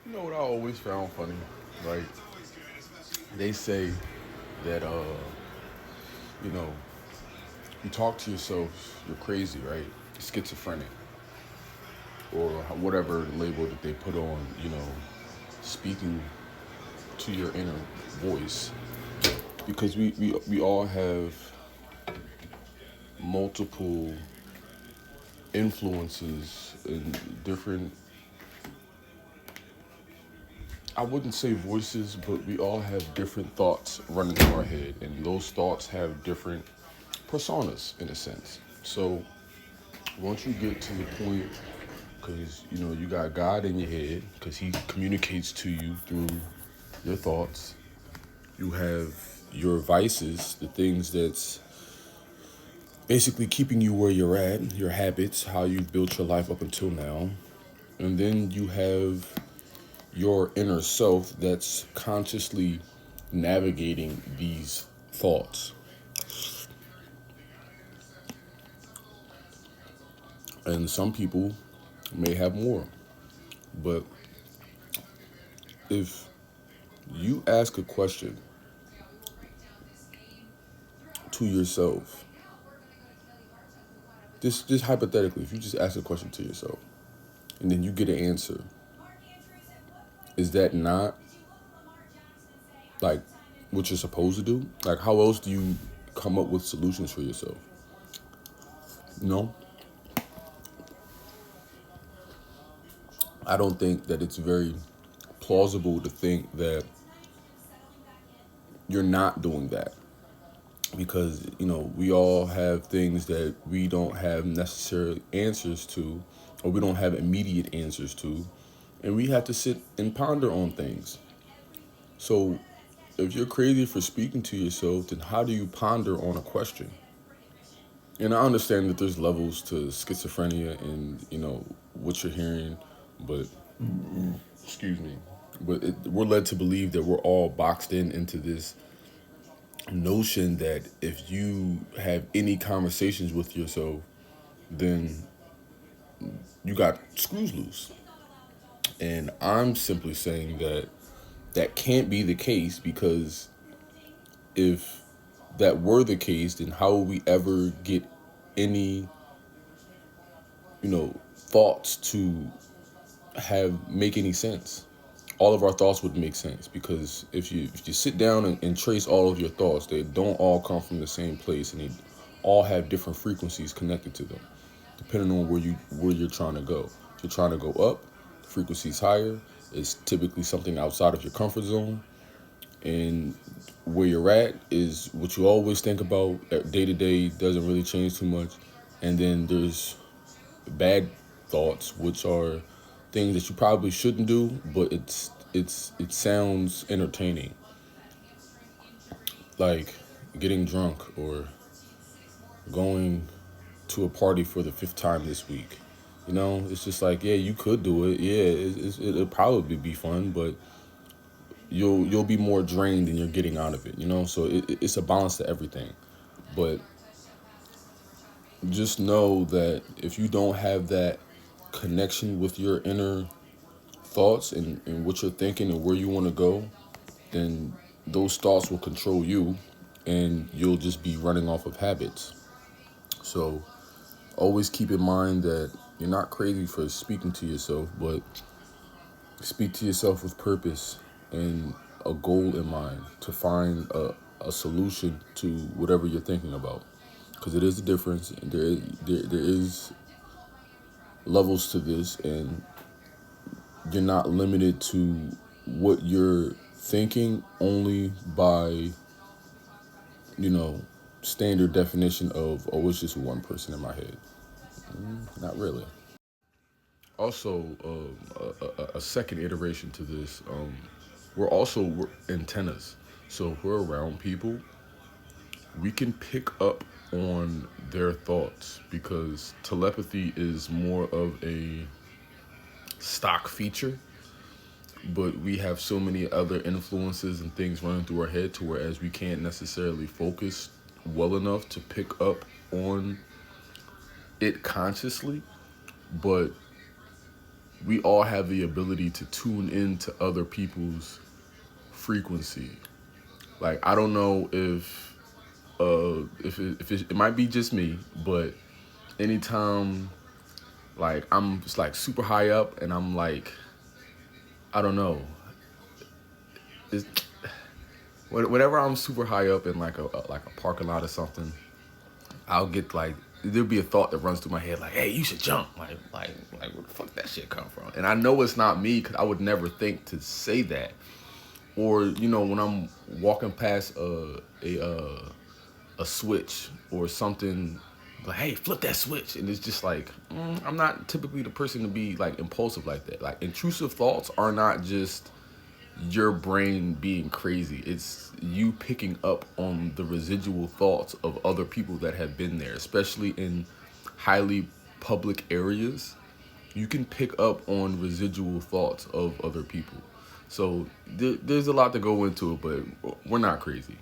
You know what I always found funny? Like they say that you know, you talk to yourself, you're crazy, right? Schizophrenic or whatever label that they put on, speaking to your inner voice. Because we all have multiple influences and different, I wouldn't say voices, but we all have different thoughts running through our head, and those thoughts have different personas in a sense. So once you get to the point, because you got God in your head, because He communicates to you through your thoughts. You have your vices, the things that's basically keeping you where you're at, your habits, how you've built your life up until now. And then you have your inner self that's consciously navigating these thoughts. And some people may have more. But if you ask a question to yourself, just hypothetically, if you just ask a question to yourself and then you get an answer, is that not like what you're supposed to do? Like, how else do you come up with solutions for yourself? No, I don't think that it's very plausible to think that you're not doing that, because we all have things that we don't have necessary answers to, or we don't have immediate answers to, and we have to sit and ponder on things. So if you're crazy for speaking to yourself, then how do you ponder on a question? And I understand that there's levels to schizophrenia and what you're hearing, but excuse me, but we're led to believe that we're all boxed into this notion that if you have any conversations with yourself, then you got screws loose. And I'm simply saying that that can't be the case, because if that were the case, then how will we ever get any, thoughts to have make any sense? All of our thoughts would make sense, because if you sit down and trace all of your thoughts, they don't all come from the same place, and they all have different frequencies connected to them, depending on where you're trying to go. If you're trying to go up, the frequency's higher. It's typically something outside of your comfort zone, and where you're at is what you always think about day to day. Doesn't really change too much. And then there's bad thoughts, which are things that you probably shouldn't do, but it sounds entertaining, like getting drunk or going to a party for the fifth time this week. It's just like, yeah, you could do it. Yeah, it'll probably be fun, but you'll be more drained than you're getting out of it. So it's a balance to everything. But just know that if you don't have that connection with your inner thoughts and what you're thinking and where you want to go, then those thoughts will control you, and you'll just be running off of habits. So always keep in mind that you're not crazy for speaking to yourself, but speak to yourself with purpose and a goal in mind to find a solution to whatever you're thinking about. Because it is a difference, and there is levels to this, and you're not limited to what you're thinking only by, you know, standard definition of, oh, it's just one person in my head. Not really. Also, a second iteration to this, we're antennas. So if we're around people, we can pick up on their thoughts, because telepathy is more of a stock feature, but we have so many other influences and things running through our head to whereas we can't necessarily focus well enough to pick up on it consciously. But we all have the ability to tune into other people's frequency. Like I don't know if it might be just me, but anytime like I'm just like super high up and I'm like, I don't know, it's, whenever I'm super high up in like a parking lot or something, I'll get like there'll be a thought that runs through my head like, hey, you should jump. Like where the fuck that shit come from? And I know it's not me because I would never think to say that. Or when I'm walking past a switch or something, like, hey, flip that switch, and it's just like I'm not typically the person to be like impulsive like that. Like intrusive thoughts are not just your brain being crazy. It's you picking up on the residual thoughts of other people that have been there, especially in highly public areas. You can pick up on residual thoughts of other people. So there's a lot to go into it, but we're not crazy.